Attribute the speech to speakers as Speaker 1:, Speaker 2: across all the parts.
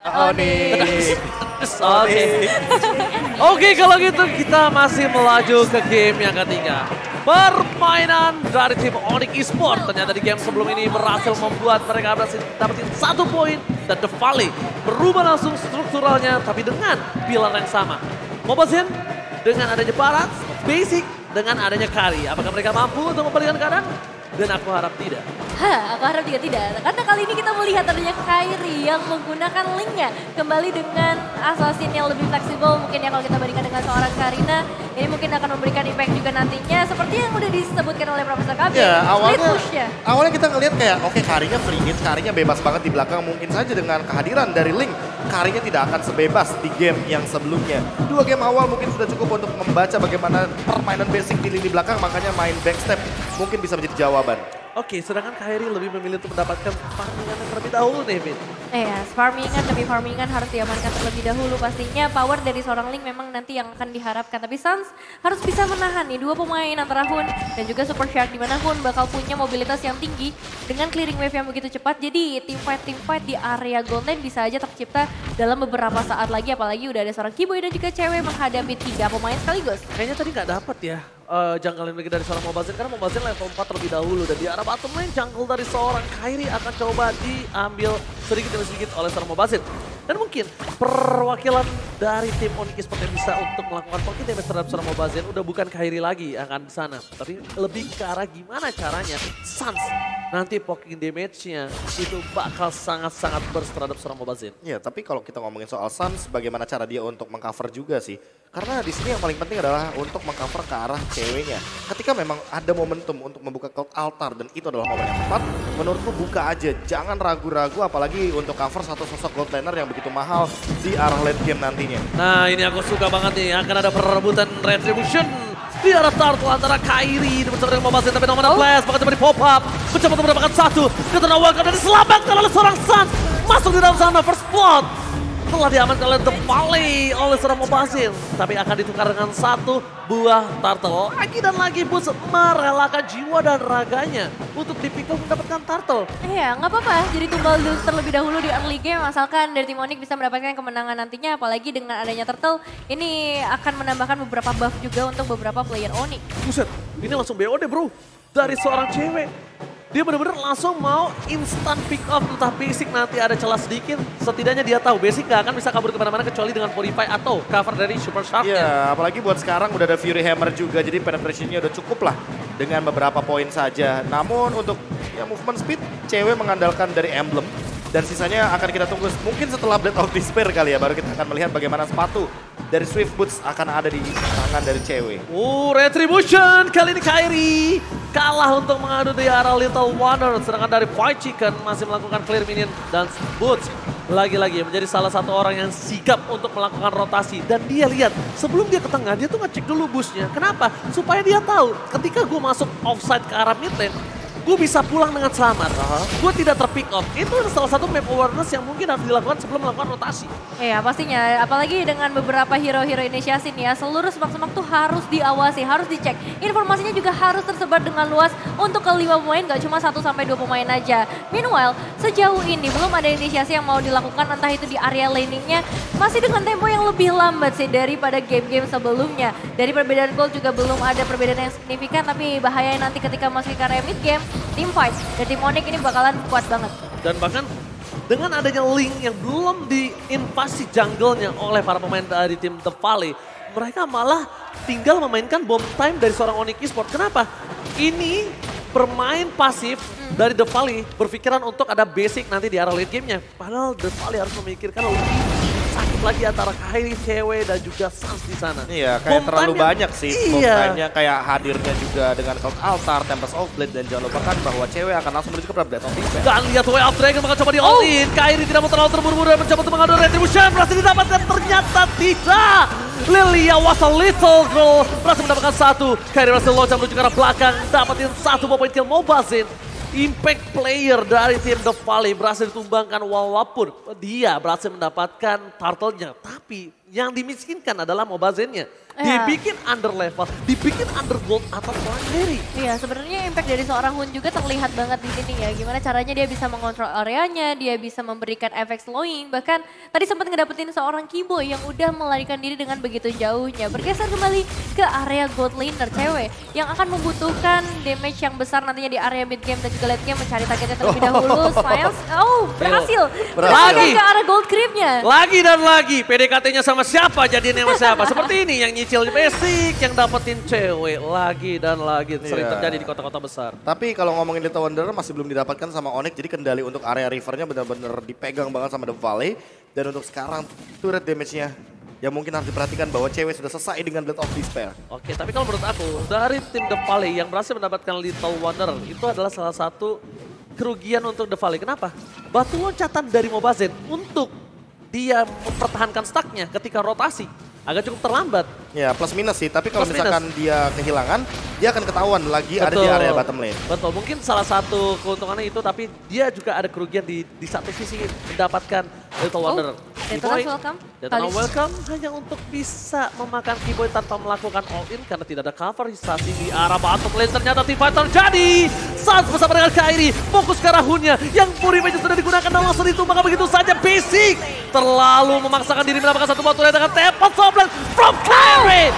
Speaker 1: Onyx.
Speaker 2: Oke, kalau gitu kita masih melaju ke game yang ketiga. Permainan dari tim Onyx Esports ternyata di game sebelum ini berhasil membuat mereka berhasil dapetin 1 poin. Dan The Valley berubah langsung strukturalnya tapi dengan pilar yang sama. Mobazin dengan adanya Barat, Basic dengan adanya Kari. Apakah mereka mampu untuk membalikan keadaan? Dan aku harap tidak.
Speaker 3: Aku harap juga tidak. Karena kali ini kita melihat adanya Kairi yang menggunakan linknya kembali dengan assassin yang lebih fleksibel. Mungkin ya kalau kita bandingkan dengan seorang Karina, ini mungkin akan memberikan impact juga nantinya. Seperti yang udah disebutkan oleh Profesor KB.
Speaker 1: Ya,
Speaker 3: awalnya
Speaker 1: kita ngelihat kayak oke, Karinya free hit, Karinya bebas banget di belakang. Mungkin saja dengan kehadiran dari Link, Karinya tidak akan sebebas di game yang sebelumnya. 2 game awal mungkin sudah cukup untuk membaca bagaimana permainan basic di lini belakang, makanya main backstep mungkin bisa menjadi jawaban.
Speaker 2: Oke, sedangkan Kairi lebih memilih untuk mendapatkan farmingan yang terlebih dahulu nih, Vin.
Speaker 3: Iya, farmingan demi farmingan harus diamankan terlebih dahulu. Pastinya power dari seorang Link memang nanti yang akan diharapkan. Tapi Suns harus bisa menahan nih 2 pemain antara Hun dan juga Super Shark. Dimana Hun bakal punya mobilitas yang tinggi dengan clearing wave yang begitu cepat. Jadi team fight di area gold lane bisa aja tercipta dalam beberapa saat lagi. Apalagi udah ada seorang Kiboy dan juga cewek menghadapi 3 pemain sekaligus.
Speaker 2: Kayaknya tadi nggak dapat ya jungle lane dari seorang Mobazin. Karena Mobazin level 4 terlebih dahulu. Dan di arah bottom lane jungle dari seorang Kairi akan coba diambil sedikit demi sedikit oleh seorang Mobazin. Dan mungkin perwakilan dari tim Onyx Esports yang bisa untuk melakukan pocket damage terhadap seorang Mobazin udah bukan Kairi lagi akan di sana. Tapi lebih ke arah gimana caranya Suns nanti pocket damage-nya itu bakal sangat-sangat burst terhadap seorang Mobazin.
Speaker 1: Ya, tapi kalau kita ngomongin soal Suns, bagaimana cara dia untuk mengcover juga sih. Karena di sini yang paling penting adalah untuk mengcover ke arah ceweknya. Ketika memang ada momentum untuk membuka cloud altar dan itu adalah momen yang tepat, menurutku buka aja. Jangan ragu-ragu apalagi untuk cover satu sosok gold laner yang begitu mahal di arah late game nantinya.
Speaker 2: Nah, ini aku suka banget nih, akan ada perebutan retribution di arah turtle antara Kairi bersama dengan Mobazin, tapi nomor flash bakal coba di pop up, mencoba untuk mendapatkan 1, ketenangan dan diselamatkan oleh seorang Suns, masuk di dalam sana first blood. Telah diamankan oleh The Valley oleh seorang Mobazin. Tapi akan ditukar dengan 1 buah turtle. Lagi dan lagi Boots merelakan jiwa dan raganya untuk dipikul mendapatkan turtle.
Speaker 3: Iya, nggak apa-apa. Jadi tumbal terlebih dahulu di early game. Asalkan dari tim Onyx bisa mendapatkan kemenangan nantinya. Apalagi dengan adanya turtle, ini akan menambahkan beberapa buff juga untuk beberapa player Onyx.
Speaker 2: Buset, ini langsung BOD bro. Dari seorang cewek. Dia benar-benar langsung mau instant pick up, entah basic nanti ada celah sedikit. Setidaknya dia tahu basic gak akan bisa kabur kemana-mana kecuali dengan Fortify atau cover dari Super Shark-nya.
Speaker 1: Iya, apalagi buat sekarang udah ada Fury Hammer juga, jadi penetration-nya udah cukup lah dengan beberapa poin saja. Namun untuk ya movement speed, cewek mengandalkan dari emblem. Dan sisanya akan kita tunggu mungkin setelah Blade of Despair kali ya, baru kita akan melihat bagaimana sepatu dari Swift Boots akan ada di tangan dari cewek.
Speaker 2: Retribution kali ini Kairi kalah untuk mengadu di arah Little Wonder. Sedangkan dari White Chicken masih melakukan clear minion dan Boots lagi-lagi menjadi salah satu orang yang sigap untuk melakukan rotasi. Dan dia lihat sebelum dia ke tengah dia tuh ngecek dulu busnya. Kenapa? Supaya dia tahu ketika gue masuk offside ke arah mid lane, gue bisa pulang dengan selamat. Gue tidak terpick up. Itu salah satu map awareness yang mungkin harus dilakukan sebelum melakukan rotasi.
Speaker 3: Iya pastinya, apalagi dengan beberapa hero-hero inisiasi nih ya, seluruh semak-semak tuh harus diawasi, harus dicek. Informasinya juga harus tersebar dengan luas untuk ke 5 pemain, gak cuma 1-2 pemain aja. Meanwhile, sejauh ini belum ada inisiasi yang mau dilakukan, entah itu di area laningnya, masih dengan tempo yang lebih lambat sih daripada game-game sebelumnya. Dari perbedaan gold juga belum ada perbedaan yang signifikan, tapi bahayanya nanti ketika masuk ke area mid game, team fight dan tim Onyx ini bakalan kuat banget.
Speaker 2: Dan bahkan dengan adanya Link yang belum diinvasi jungle-nya oleh para pemain dari tim The Valley, mereka malah tinggal memainkan bomb time dari seorang Onyx Esports. Kenapa? Ini bermain pasif dari The Valley, berpikiran untuk ada basic nanti di arah late game-nya. Padahal The Valley harus memikirkan lebih sakit lagi antara Kairi, cewek dan juga Suns di sana.
Speaker 1: Iya, kayak terlalu banyak sih. Iya. Kayak hadirnya juga dengan Cloud Altar, Tempest of Blade, dan jangan lupakan bahwa cewek akan langsung menuju ke Blade of Despair.
Speaker 2: Dan lihat Way of Dragon bakal coba di all in. Kairi tidak mau terlalu terburu-buru dan mencoba untuk mengadu retribution. Berhasil didapatkan, ternyata tidak. Lilia was a little girl. Berhasil mendapatkan 1. Kairi berhasil loncat menuju ke arah belakang. Dapatin 1 poin kill Mobazin. impact player dari tim The Valley berhasil ditumbangkan walaupun dia berhasil mendapatkan turtle-nya. Tapi yang dimiskinkan adalah Mobazennya. Dibikin under level, dibikin under gold atas seorang Harry.
Speaker 3: Iya, sebenarnya impact dari seorang Hun juga terlihat banget di sini ya. Gimana caranya dia bisa mengontrol areanya, dia bisa memberikan efek slowing. Bahkan tadi sempat ngedapetin seorang Kiboy yang udah melarikan diri dengan begitu jauhnya. Bergeser kembali ke area gold laner cewek yang akan membutuhkan damage yang besar nantinya di area mid game dan juga late game mencari targetnya terlebih dahulu. Smiles, berhasil.
Speaker 2: Lagi
Speaker 3: ke arah gold creepnya.
Speaker 2: Lagi dan lagi, PDKT-nya sama siapa, jadinya sama siapa. Seperti ini yang nyicil basic, yang dapetin cewek lagi dan lagi. Sering terjadi di kota-kota besar.
Speaker 1: Tapi kalau ngomongin Little Wanderer masih belum didapatkan sama Onyx, jadi kendali untuk area rivernya benar-benar dipegang banget sama The Valley. Dan untuk sekarang turret damage-nya yang mungkin harus diperhatikan bahwa cewek sudah selesai dengan Blade of Despair.
Speaker 2: Oke, tapi kalau menurut aku dari tim The Valley yang berhasil mendapatkan Little Wanderer itu adalah salah satu kerugian untuk The Valley. Kenapa? Batu loncatan dari Mobazen untuk dia mempertahankan stacknya ketika rotasi agak cukup terlambat.
Speaker 1: Ya plus minus sih, tapi kalau
Speaker 2: Plus
Speaker 1: misalkan dia kehilangan, dia akan ketahuan lagi ada di area bottom lane.
Speaker 2: Betul, mungkin salah satu keuntungannya itu, tapi dia juga ada kerugian di satu sisi mendapatkan Little Wanderer.
Speaker 3: Detona's welcome.
Speaker 2: Detona's welcome hanya untuk bisa memakan Kiboy tanpa melakukan all-in karena tidak ada cover saat di arah bottom lane. Ternyata teamfight terjadi. Sans bersama dengan Kairi, fokus ke arah Hunnya yang Fury Mage sudah digunakan dan langsung ditumbangkan begitu saja. Basic terlalu memaksakan diri mendapatkan satu batu lane dengan tepat softland from Kairi.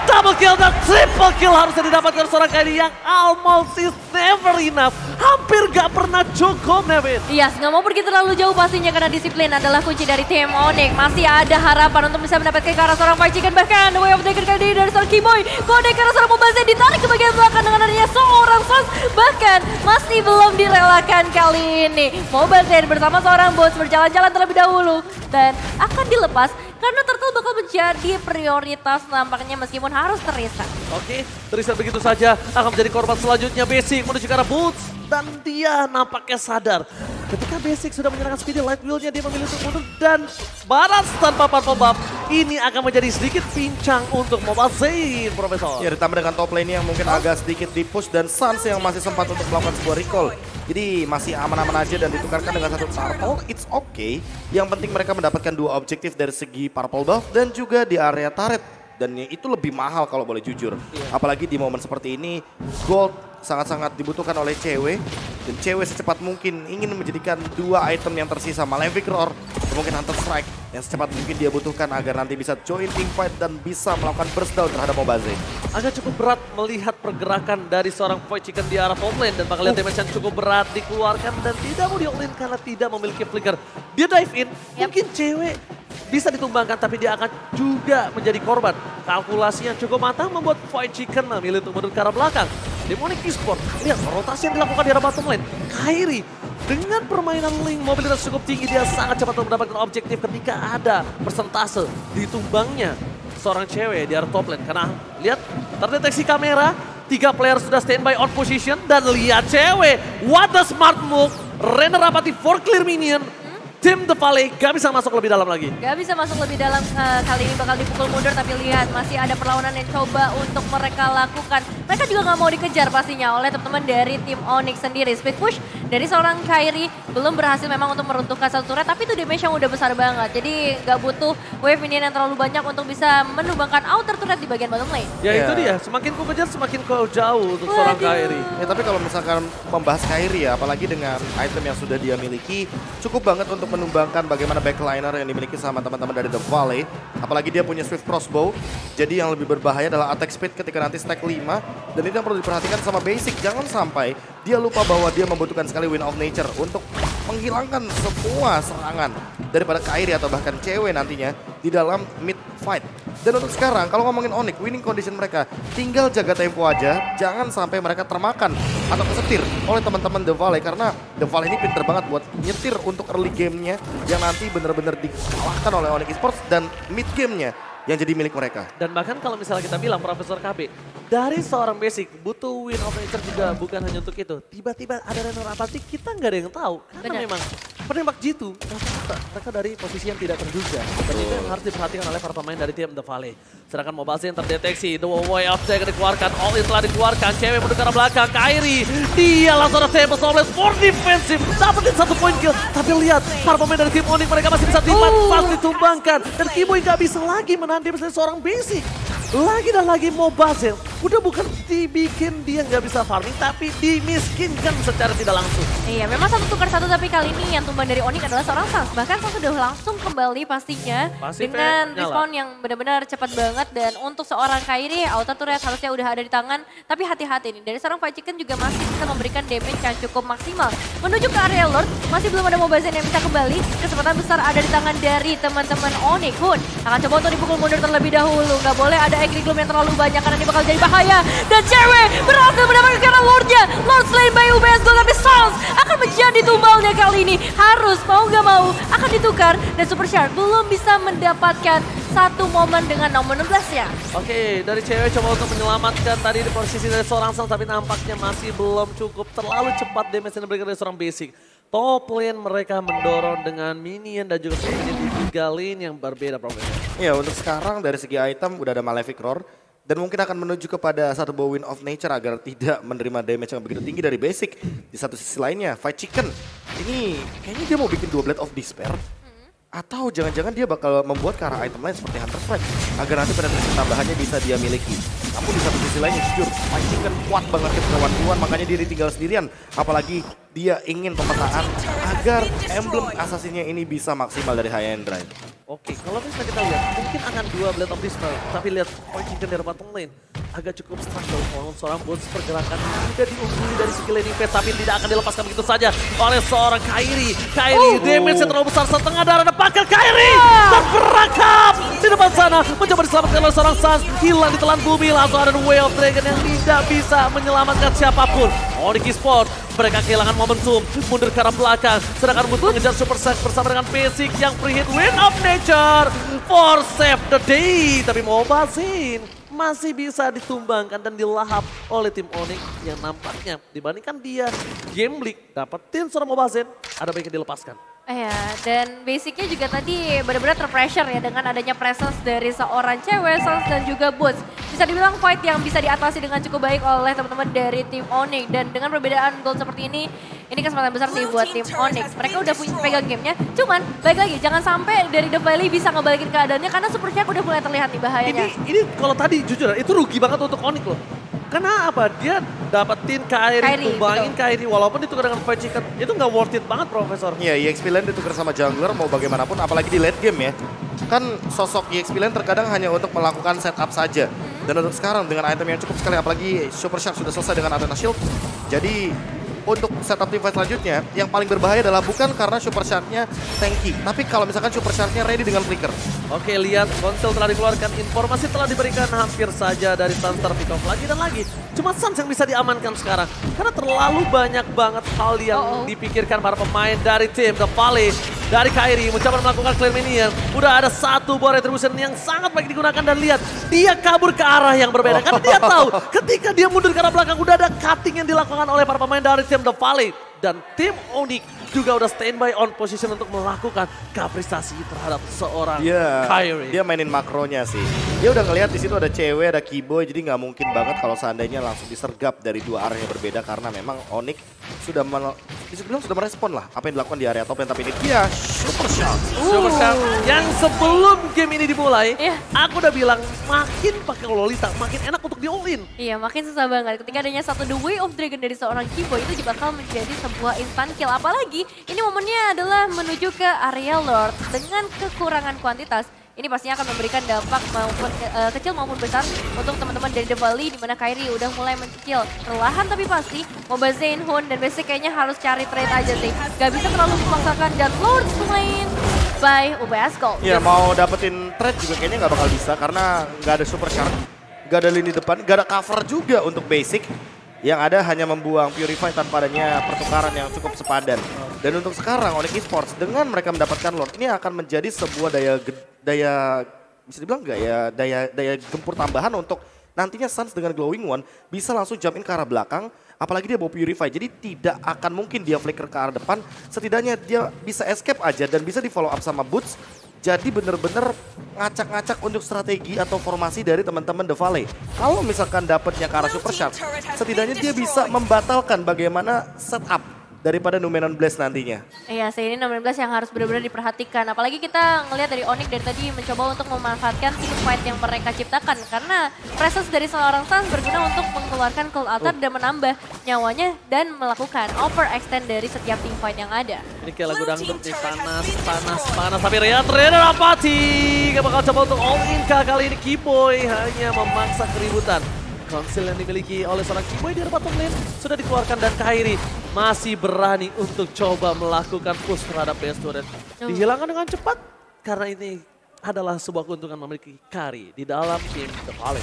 Speaker 2: Double kill dan triple kill harusnya didapatkan seorang Kairi yang almost is never enough. Hampir gak pernah cukup, Nevin.
Speaker 3: Yes, nggak mau pergi terlalu jauh pastinya karena disiplin adalah kunci dari tim Onyx. Masih ada harapan untuk bisa mendapatkan ke arah seorang Fight Chicken. Bahkan The Way of Taker kali ini dari seorang Kiboy. Kode ke arah seorang Mobazen ditarik ke bagian belakang dengan adanya seorang Sans. Bahkan masih belum direlakan kali ini. Mobazen bersama seorang Boss berjalan-jalan terlebih dahulu. Dan akan dilepas karena Turtle bakal menjadi prioritas nampaknya meskipun harus terisak.
Speaker 2: Oke, terisak begitu saja akan menjadi korban selanjutnya. Basic menuju ke arah Boots dan dia nampaknya sadar. Ketika Basic sudah menyerahkan Speedy Light Wheel-nya, dia memilih untuk mundur dan baras tanpa purple buff. Ini akan menjadi sedikit pincang untuk Mobazen, Profesor.
Speaker 1: Ya ditambah dengan top lane yang mungkin agak sedikit di-push dan Sans yang masih sempat untuk melakukan sebuah recall. Jadi masih aman-aman aja dan ditukarkan dengan satu turtle, it's okay. Yang penting mereka mendapatkan dua objektif dari segi purple buff dan juga di area turret. Dan itu lebih mahal kalau boleh jujur. Apalagi di momen seperti ini, gold sangat-sangat dibutuhkan oleh cewek. Dan cewek secepat mungkin ingin menjadikan dua item yang tersisa, Malefic Roar dan mungkin Hunter Strike, yang secepat mungkin dia butuhkan agar nanti bisa join teamfight dan bisa melakukan burst down terhadap Mobazen.
Speaker 2: Agak cukup berat melihat pergerakan dari seorang Void Chicken di arah top lane dan bakal lihat damage yang cukup berat dikeluarkan dan tidak mau di-all-in karena tidak memiliki flicker. Dia dive in, mungkin cewek bisa ditumbangkan tapi dia akan juga menjadi korban. Kalkulasi yang cukup matang membuat Void Chicken memilih untuk mundur ke arah belakang. Demonic Esport, lihat rotasi yang dilakukan di arah bottom lane. Kairi dengan permainan Link mobilitas cukup tinggi, dia sangat cepat untuk mendapatkan objektif ketika ada persentase ditumbangnya seorang cewek di arah top lane. Karena lihat terdeteksi kamera, 3 player sudah standby on position dan lihat cewek. What the smart move, Renner Rapati for clear minion. Tim The Valley gak bisa masuk lebih dalam lagi.
Speaker 3: Gak bisa masuk lebih dalam, kali ini bakal dipukul mundur tapi lihat masih ada perlawanan yang coba untuk mereka lakukan. Mereka juga gak mau dikejar pastinya oleh teman-teman dari tim Onyx sendiri. Speed push dari seorang Kairi belum berhasil memang untuk meruntuhkan satu turret tapi itu damage yang udah besar banget. Jadi gak butuh wave minion yang terlalu banyak untuk bisa menumbangkan outer turret di bagian bottom lane.
Speaker 2: Ya itu dia, semakin kau kejar semakin kau jauh untuk seorang Kairi.
Speaker 1: Ya tapi kalau misalkan membahas Kairi ya, apalagi dengan item yang sudah dia miliki, cukup banget untuk menumbangkan bagaimana backliner yang dimiliki sama teman-teman dari The Valley. Apalagi dia punya Swift Crossbow, jadi yang lebih berbahaya adalah attack speed ketika nanti stack 5. Dan itu yang perlu diperhatikan sama Basic, jangan sampai dia lupa bahwa dia membutuhkan sekali Wind of Nature untuk menghilangkan semua serangan daripada Kairi atau bahkan cewek nantinya di dalam mid fight. Dan untuk sekarang kalau ngomongin Onyx, winning condition mereka tinggal jaga tempo aja, jangan sampai mereka termakan atau kesetir oleh teman-teman The Valley, karena The Valley ini pinter banget buat nyetir untuk early game-nya yang nanti benar-benar dikalahkan oleh Onyx Esports dan mid game-nya yang jadi milik mereka.
Speaker 2: Dan bahkan kalau misalnya kita bilang Profesor KB, dari seorang basic butuh win of nature juga bukan hanya untuk itu. Tiba-tiba ada runner apatik, kita nggak ada yang tahu. Karena
Speaker 3: Benar.
Speaker 2: memang penembak G2 mereka dari posisi yang tidak terduga. Dan itu yang harus diperhatikan oleh para pemain dari tim The Valley. Sedangkan Mobazin terdeteksi, the way of Jack dikeluarkan, all in telah dikeluarkan, cewek menuju ke arah belakang, Kairi, dia langsung ada table Snowblast for defensive, dapetin 1 poin kill. Tapi lihat, para pemain dari tim Onyx mereka masih bisa ditumbangkan. Dan Kiboy nggak bisa lagi menahan dia menjadi seorang basic. Lagi dan lagi Mobazin, udah bukan dibikin dia nggak bisa farming, tapi dimiskinkan secara tidak langsung.
Speaker 3: Iya, memang 1 tukar 1 tapi kali ini yang tumbang dari Onyx adalah seorang Sans. Bahkan Sans sudah langsung kembali pastinya dengan
Speaker 2: nyala.
Speaker 3: respon yang benar-benar cepat banget. Dan untuk seorang Kairi, auto turret harusnya udah ada di tangan. Tapi hati-hati nih, dari seorang Fight Chicken juga masih bisa memberikan damage yang cukup maksimal. Menuju ke area Lord, masih belum ada Mobazin yang bisa kembali. Kesempatan besar ada di tangan dari teman-teman Onyx. Hun akan coba untuk dipukul mundur terlebih dahulu. Nggak boleh ada Angry Gloom yang terlalu banyak karena ini bakal jadi bahaya. Dan cewek berhasil mendapatkan karena Lordnya. Lord slain by UBS Gold, tapi Sans akan menjadi tumbalnya kali ini. Harus mau nggak mau akan ditukar. Dan Super Shark belum bisa mendapatkan satu momen dengan nomor 16-nya.
Speaker 2: Oke, dari cewek coba untuk menyelamatkan tadi di posisi dari seorang Sans, tapi nampaknya masih belum cukup. Terlalu cepat damage yang diberikan dari seorang basic. Top lane mereka mendorong dengan minion dan juga minion di 3 lane yang berbeda problemnya.
Speaker 1: Ya untuk sekarang dari segi item udah ada Malefic Roar. Dan mungkin akan menuju kepada satu buah Wind of Nature agar tidak menerima damage yang begitu tinggi dari basic. Di satu sisi lainnya, Fight Chicken. Ini kayaknya dia mau bikin 2 Blade of Despair. Atau jangan-jangan dia bakal membuat ke arah item lain seperti Hunter Strike. Agar nanti penetrasi tambahannya bisa dia miliki. Namun di satu sisi lainnya jujur, Fight Chicken kuat banget ke lawan-lawan. Makanya dia ditinggal sendirian. Apalagi dia ingin pemetaan agar emblem asasinnya ini bisa maksimal dari High End Drive.
Speaker 2: Oke, kalau misalnya kita lihat, mungkin akan 2 Blade of Despair. Tapi lihat, Fight Chicken dari bottom lane agak cukup struggle. Walaupun seorang bos pergerakan sudah diungguli dari skill laning phase, tapi tidak akan dilepaskan begitu saja oleh seorang Kairi. Kairi, damage yang terlalu besar, setengah darah dapatkan Kairi. Terperangkap di depan sana, mencoba diselamatkan oleh seorang Sans. Hilang di telan bumi, langsung ada Way of Dragon yang tidak bisa menyelamatkan siapapun. Onyx Esports, mereka kehilangan momentum, mundur ke arah belakang. Sedangkan Boots mengejar Super Sack bersama dengan Basic yang free hit Wind of Nature for save the day. Tapi Mobazin masih bisa ditumbangkan dan dilahap oleh tim Onyx yang nampaknya dibandingkan dia Gambling dapetin seorang Mobazin, ada baiknya dilepaskan.
Speaker 3: Iya, dan basicnya juga tadi benar-benar terpressure ya dengan adanya presence dari seorang cewek, Sans dan juga Boots. Bisa dibilang fight yang bisa diatasi dengan cukup baik oleh teman-teman dari tim Onyx. Dan dengan perbedaan gold seperti ini kesempatan besar sih buat tim Onyx. Mereka udah punya pegang gamenya, cuman baik lagi jangan sampai dari The Valley bisa ngebalikin keadaannya karena Super Shark udah mulai terlihat nih bahayanya.
Speaker 2: Ini kalau tadi jujur itu rugi banget untuk Onyx loh. Karena apa? Dia dapetin Kairi, tumbangin Kairi, walaupun ditukar dengan Fight Chicken, itu nggak worth it banget, Profesor.
Speaker 1: Iya, EXP Lane ditukar sama jungler mau bagaimanapun, apalagi di late game ya. Kan sosok EXP Lane terkadang hanya untuk melakukan setup saja. Dan untuk sekarang dengan item yang cukup sekali, apalagi Super Shark sudah selesai dengan Athena Shield. Jadi untuk setup tim fight selanjutnya, yang paling berbahaya adalah bukan karena Super Shark-nya tanky, tapi kalau misalkan Super Shark-nya ready dengan flicker.
Speaker 2: Oke, lihat konsel telah dikeluarkan, informasi telah diberikan hampir saja dari Sans pick off lagi dan lagi. Cuma Sans yang bisa diamankan sekarang, karena terlalu banyak banget hal yang dipikirkan para pemain dari tim The Valley. Dari Kairi mencoba melakukan clear minion, udah ada satu buah retribution yang sangat baik digunakan dan lihat, dia kabur ke arah yang berbeda. Karena dia tahu ketika dia mundur ke arah belakang, udah ada cutting yang dilakukan oleh para pemain dari tim The Valley. Dan tim Onyx juga udah standby on position untuk melakukan kapristasi terhadap seorang Kairi.
Speaker 1: Dia mainin makronya sih. Dia udah ngelihat di situ ada cewek, ada Kiboy, jadi nggak mungkin banget kalau seandainya langsung disergap dari dua area yang berbeda karena memang Onyx sudah sudah merespon lah apa yang dilakukan di area top lane, tapi ini dia Super Shark.
Speaker 2: Super Shark yang sebelum game ini dimulai, aku udah bilang makin pakai Lolita makin enak untuk di all in.
Speaker 3: Iya, makin susah banget. Ketika adanya satu The Way of Dragon dari seorang Kiboy itu bakal menjadi sebuah instant kill. Apalagi ini momennya adalah menuju ke area Lord dengan kekurangan kuantitas. Ini pastinya akan memberikan dampak maupun kecil maupun besar untuk teman-teman dari The Valley, di mana Kairi udah mulai mencicil. Perlahan tapi pasti, Mobazin, Hun, dan Basic kayaknya harus cari trade aja sih. Gak bisa terlalu memaksakan dan Lord slain by UBS Gold.
Speaker 1: Ya mau dapetin trade juga kayaknya nggak bakal bisa karena nggak ada Super Shark, nggak ada lini depan, nggak ada cover juga untuk Basic. Yang ada hanya membuang Purify tanpa adanya pertukaran yang cukup sepadan. Dan untuk sekarang Onyx Esports dengan mereka mendapatkan Lord ini akan menjadi sebuah daya bisa dibilang daya gempur tambahan untuk nantinya Suns dengan Glowing One bisa langsung jump in ke arah belakang. Apalagi dia bawa Purify, jadi tidak akan mungkin dia flicker ke arah depan. Setidaknya dia bisa escape aja dan bisa di follow up sama Boots. Jadi bener-bener ngacak-ngacak untuk strategi atau formasi dari teman-teman The Valley. Kalau misalkan dapetnya ke arah Super Shark, setidaknya dia bisa membatalkan bagaimana setup daripada Numenon Blast nantinya.
Speaker 3: Iya sih, ini 16 yang harus benar-benar diperhatikan. Apalagi kita ngelihat dari Onyx dari tadi mencoba untuk memanfaatkan team fight yang mereka ciptakan. Karena presence dari seorang Suns berguna untuk mengeluarkan Cold Altar dan menambah nyawanya dan melakukan overextend dari setiap team fight yang ada.
Speaker 2: Ini kayak lagu dangdut nih, panas. Tapi Raider Apati gak bakal coba untuk all in kah kali ini. Kiboy hanya memaksa keributan. Konsil yang dimiliki oleh seorang Kiboy di bottom lane sudah dikeluarkan dan Kairi masih berani untuk coba melakukan push terhadap BS Turret. Dihilangkan dengan cepat karena ini adalah sebuah keuntungan memiliki Kari di dalam tim The Valley.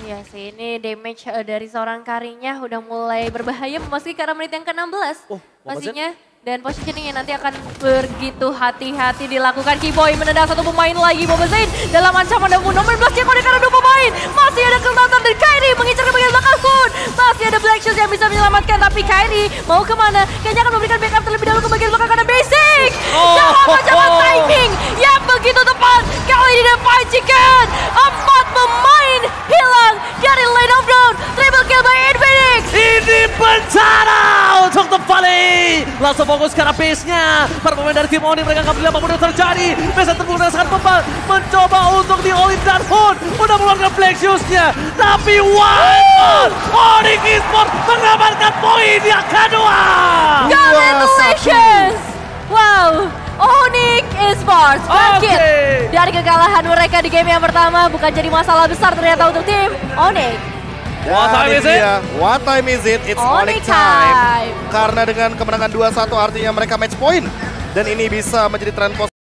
Speaker 3: Iya sih, ini damage dari seorang Karinya udah mulai berbahaya memasuki ke arah menit yang ke-16. Pastinya. Dan positioningnya nanti akan begitu hati-hati dilakukan. Kiboy menendang satu pemain lagi. Bobazain dalam ancaman dan nomor 12 yang konek karena 2 pemain. Masih ada kesempatan dari Kairi mengincar ke bagian belakang Kun. Masih ada Black Shoes yang bisa menyelamatkan. Tapi Kairi mau kemana? Kayaknya akan memberikan backup terlebih dahulu ke bagian belakang karena basic. Dalam ancaman timing yang begitu tepat. Kali ini The Fight Chicken. 4 pemain hilang dari lane of down. Triple kill by Infinix.
Speaker 2: Ini bencana untuk The Valley. Langsung fokus ke arah base-nya. Para pemain dari tim Oni mereka nggak peduli apapun yang terjadi. Base terbuka sangat bebal. Mencoba untuk di-all-in dan Hun. Udah mengeluarkan Black Shoes-nya. Tapi one Onyx Esports mengamankan poin yang kedua.
Speaker 3: Congratulations. Wow. Onyx Esports bangkit dari kekalahan mereka di game yang pertama. Bukan jadi masalah besar ternyata untuk tim Onyx.
Speaker 2: What time is it?
Speaker 1: What time is it? It's
Speaker 3: Onyx
Speaker 1: Onyx time.
Speaker 3: time.
Speaker 1: Karena dengan kemenangan 2-1 artinya mereka match point. Dan ini bisa menjadi tren positif.